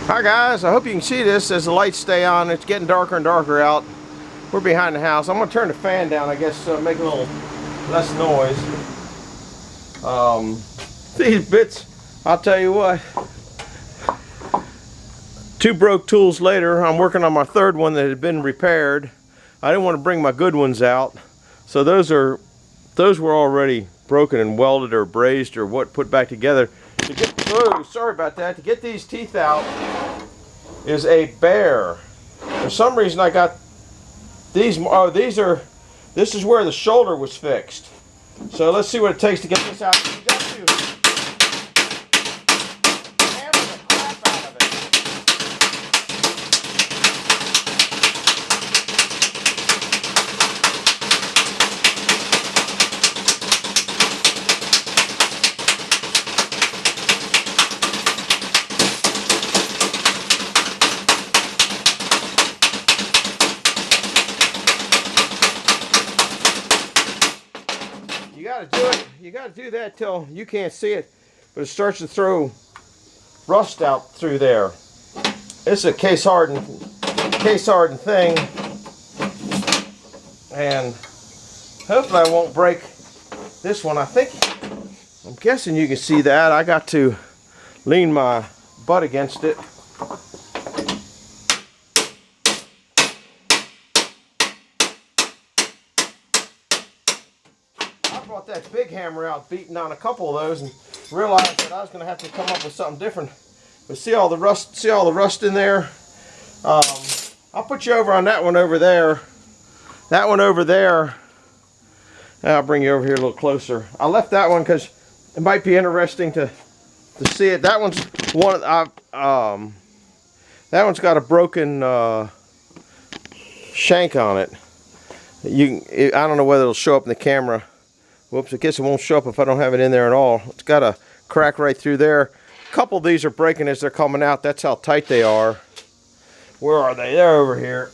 Hi guys, I hope you can see this as the lights stay on. It's getting darker and darker out. We're behind the house. I'm going to turn the fan down, I guess, make a little less noise. These bits, I'll tell you what. 2 broke tools later, I'm working on my 3rd one that had been repaired. I didn't want to bring my good ones out. So those were already broken and welded or brazed or what put back together. To get, oh, sorry about that. To get these teeth out is a bear. For some reason I got these. Oh, this is where the shoulder was fixed. So let's see what it takes to get this out. You got to hammer the crap out of it. You got to do that till you can't see it, but it starts to throw rust out through there. It's a case hardened thing, and hopefully I won't break this one. I'm guessing you can see that. I got to lean my butt against it. That big hammer out, beating on a couple of those, and realized that I was going to have to come up with something different. But see all the rust in there. I'll put you over on that one over there. That one over there. I'll bring you over here a little closer. I left that one because it might be interesting to see it. That one's that one's got a broken shank on it. I don't know whether it'll show up in the camera. Whoops, I guess it won't show up if I don't have it in there at all. It's got a crack right through there. A couple of these are breaking as they're coming out. That's how tight they are. Where are they? They're over here.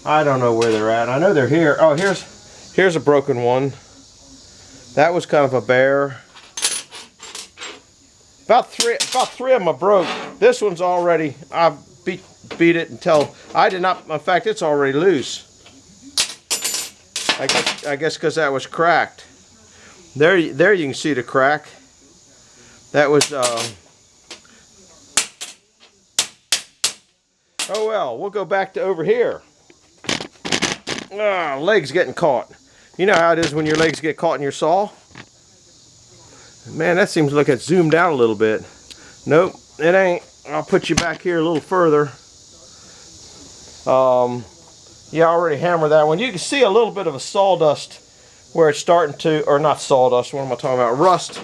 I don't know where they're at. I know they're here. Oh, here's a broken one. That was kind of a bear. About three of them are broke. This one's already, I beat it until I did not, in fact, it's already loose. I guess because that was cracked. There you can see the crack. That was, oh well, we'll go back to over here. Legs getting caught. You know how it is when your legs get caught in your saw? Man, that seems like it's zoomed out a little bit. Nope, it ain't. I'll put you back here a little further. Yeah, I already hammered that one. You can see a little bit of a sawdust where it's starting to, or not sawdust, what am I talking about? Rust.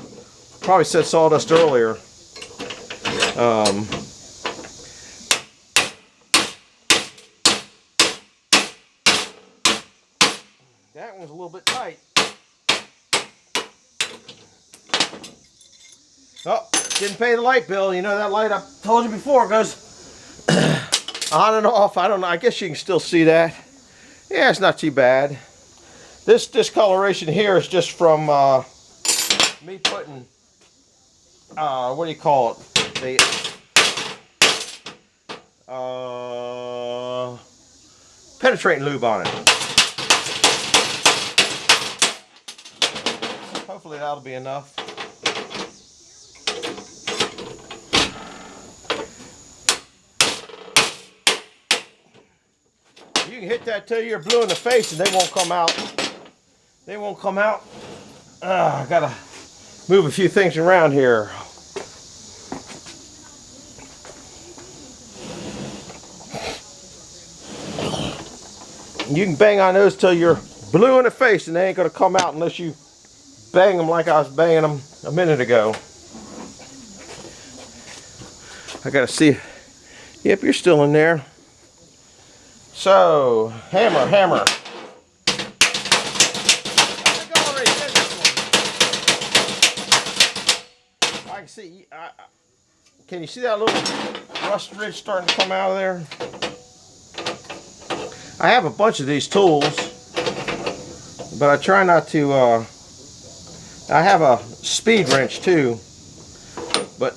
Probably said sawdust earlier. That one's a little bit tight. Oh, didn't pay the light bill. You know that light, I told you before, goes on and off. I don't know. I guess you can still see that. Yeah, it's not too bad. This discoloration here is just from me putting what do you call it? The penetrating lube on it. Hopefully that'll be enough. You can hit that till you're blue in the face and they won't come out. They won't come out. I gotta move a few things around here. You can bang on those till you're blue in the face and they ain't gonna come out unless you bang them like I was banging them a minute ago. I gotta see. Yep, you're still in there. So, hammer. I can see. Can you see that little rust ridge starting to come out of there? I have a bunch of these tools, but I try not to. I have a speed wrench too, but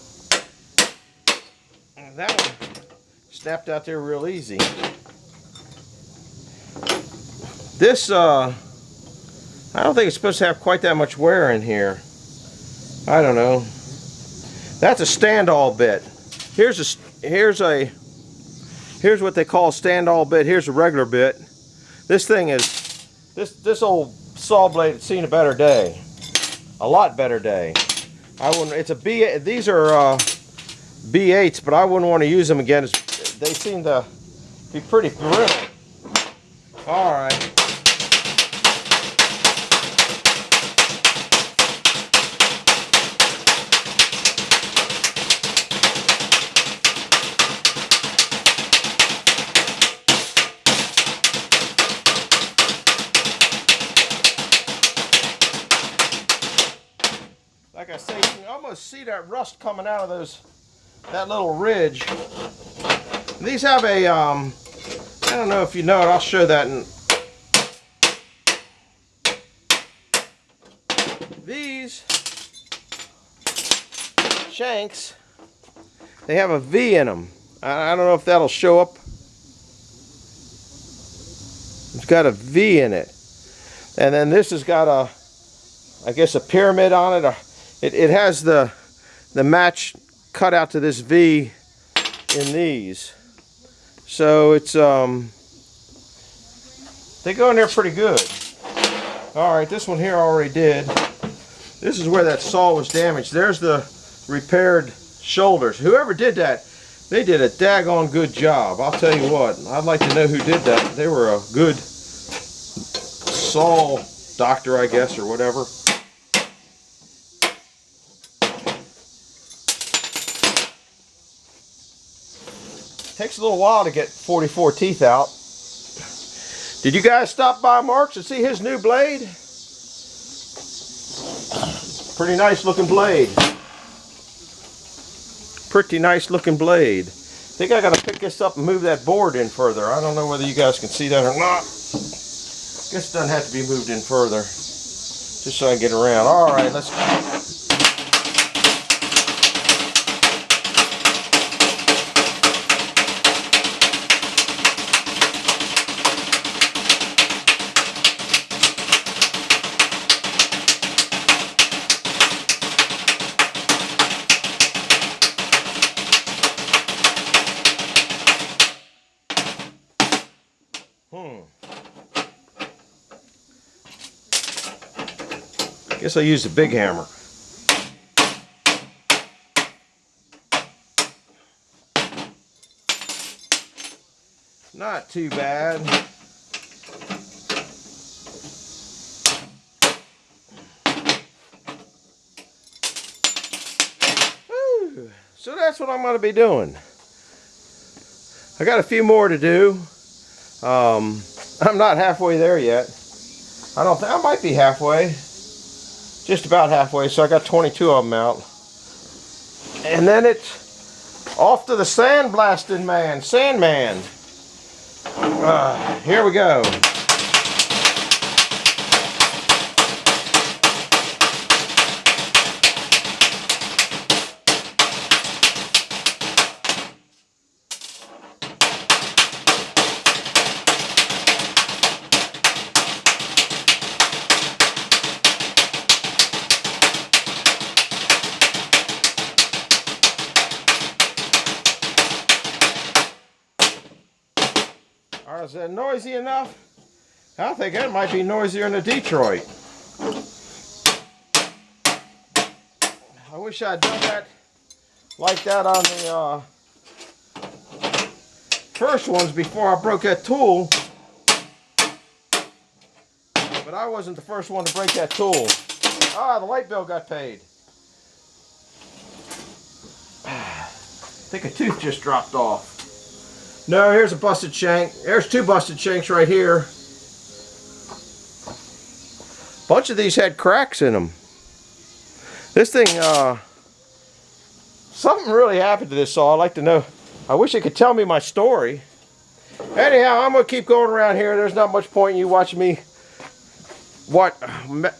That one snapped out there real easy. This, I don't think it's supposed to have quite that much wear in here. I don't know. That's a stand-all bit. Here's what they call a stand-all bit. Here's a regular bit. This thing is, this old saw blade has seen a better day. A lot better day. I wouldn't, it's a B, these are B8s, but I wouldn't want to use them again. They seem to be pretty brittle. All right. Like I say, you can almost see that rust coming out of that little ridge. These have a, I don't know if you know it, I'll show that. These shanks, they have a V in them. I don't know if that'll show up. It's got a V in it. And then this has got a, I guess, a pyramid on it. It has the match cut out to this V in these. So it's, they go in there pretty good. All right, this one here I already did. This is where that saw was damaged. There's the repaired shoulders. Whoever did that, they did a daggone good job. I'll tell you what, I'd like to know who did that. They were a good saw doctor, I guess, or whatever. Takes a little while to get 44 teeth out. Did you guys stop by Mark's to see his new blade? Pretty nice looking blade. Pretty nice looking blade. I think I gotta pick this up and move that board in further. I don't know whether you guys can see that or not. This doesn't have to be moved in further. Just so I can get around. Alright, let's go. Guess I'll use the big hammer. Not too bad. Whew. So that's what I'm going to be doing. I got a few more to do. I'm not halfway there yet. I don't think I might be halfway. Just about halfway, so I got 22 of them out. And then it's off to the sandblasting man, Sandman. Here we go. Is that noisy enough? I think that might be noisier than Detroit. I wish I'd done that like that on the first ones before I broke that tool. But I wasn't the first one to break that tool. Ah, the light bill got paid. I think a tooth just dropped off. No, here's a busted shank. There's two busted shanks right here. A bunch of these had cracks in them. This thing, something really happened to this saw. I'd like to know. I wish it could tell me my story. Anyhow, I'm going to keep going around here. There's not much point in you watching me,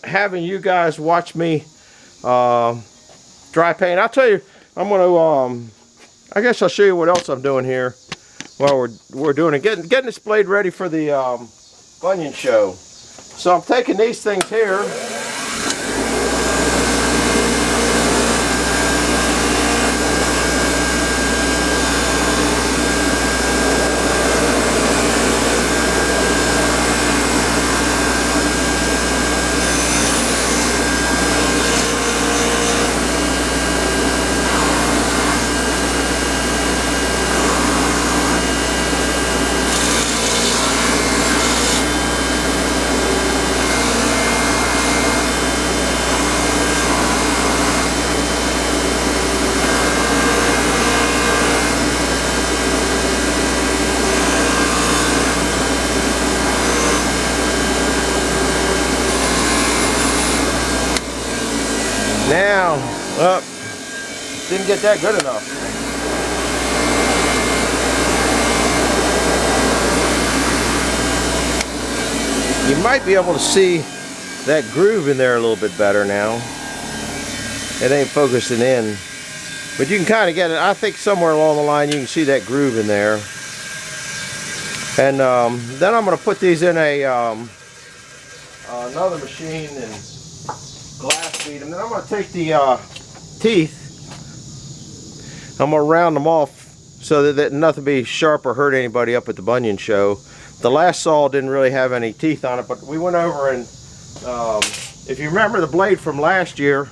having you guys watch me dry paint. I'll tell you, I'm going to, I guess I'll show you what else I'm doing here while we're doing it. Getting this blade ready for the bunion show. So I'm taking these things here. Now, didn't get that good enough. You might be able to see that groove in there a little bit better now. It ain't focusing in, but you can kind of get it. I think somewhere along the line you can see that groove in there. And then I'm going to put these in a another machine and glass feed them. Then I'm going to take the teeth. I'm going to round them off so that nothing be sharp or hurt anybody up at the bunion show. The last saw didn't really have any teeth on it, but we went over and if you remember the blade from last year,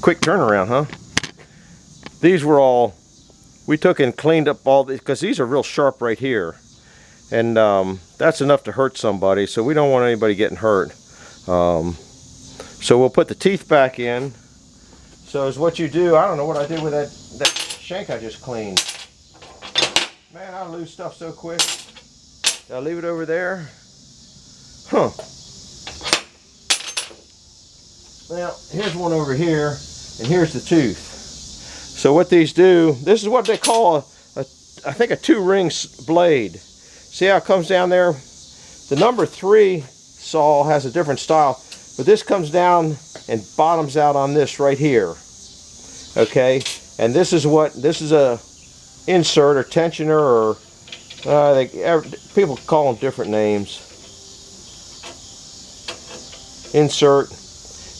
quick turnaround, huh? These were all, we took and cleaned up all these, because these are real sharp right here. And that's enough to hurt somebody, so we don't want anybody getting hurt. So we'll put the teeth back in. So is what you do. I don't know what I did with that shank I just cleaned. Man, I lose stuff so quick. Did I leave it over there? Huh. Well, here's one over here, and here's the tooth. So what these do, this is what they call I think a 2-ring blade. See how it comes down there? The number 3 saw has a different style, but this comes down and bottoms out on this right here. Okay, and this is a insert or tensioner, or people call them different names. Insert,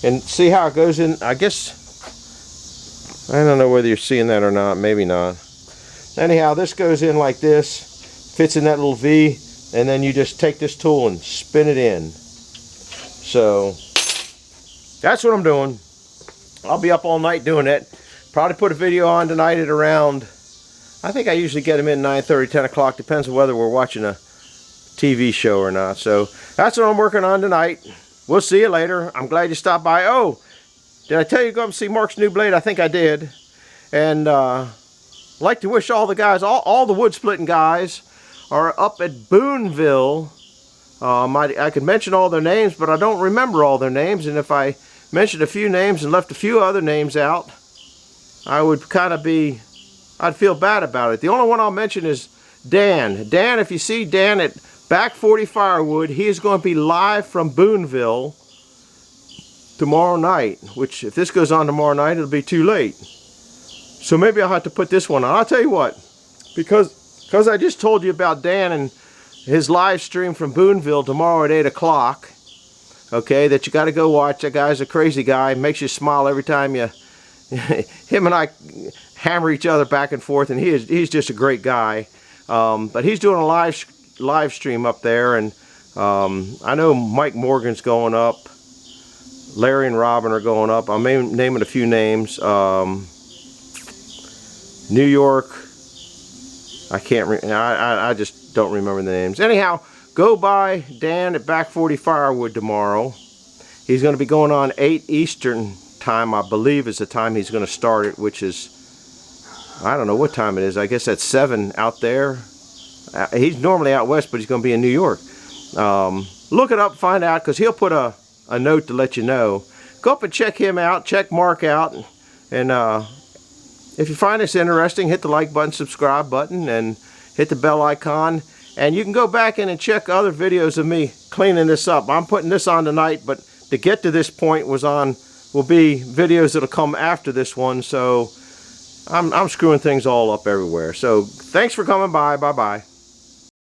and see how it goes in. I guess I don't know whether you're seeing that or not. Maybe not. Anyhow, this goes in like this, fits in that little V, and then you just take this tool and spin it in. So that's what I'm doing. I'll be up all night doing it. Probably put a video on tonight at around, I think I usually get them in 9:30, 10 o'clock. Depends on whether we're watching a TV show or not. So that's what I'm working on tonight. We'll see you later. I'm glad you stopped by. Oh, did I tell you to go up and see Mark's new blade? I think I did. And like to wish all the guys, all the wood splitting guys are up at Boonville. I could mention all their names, but I don't remember all their names. And if I mentioned a few names and left a few other names out, I would kind of I'd feel bad about it. The only one I'll mention is Dan. Dan, if you see Dan at Back 40 Firewood, he is going to be live from Boonville tomorrow night, which if this goes on tomorrow night, it'll be too late. So maybe I'll have to put this one on. I'll tell you what, because I just told you about Dan and his live stream from Boonville tomorrow at 8 o'clock, okay, that you got to go watch. That guy's a crazy guy. Makes you smile every time you, him and I hammer each other back and forth, and he's just a great guy. But he's doing a live stream up there, and I know Mike Morgan's going up. Larry and Robin are going up. I'm naming a few names. New York. I just don't remember the names. Anyhow, go by Dan at Back 40 Firewood tomorrow. He's going to be going on 8 Eastern time, I believe is the time he's going to start it, which is, I don't know what time it is. I guess that's 7 out there. He's normally out west, but he's going to be in New York. Look it up, find out, because he'll put a note to let you know. Go up and check him out, check Mark out, and if you find this interesting, hit the like button, subscribe button, and hit the bell icon. And you can go back in and check other videos of me cleaning this up. I'm putting this on tonight, but to get to this point will be videos that'll come after this one. So I'm screwing things all up everywhere. So thanks for coming by. Bye-bye.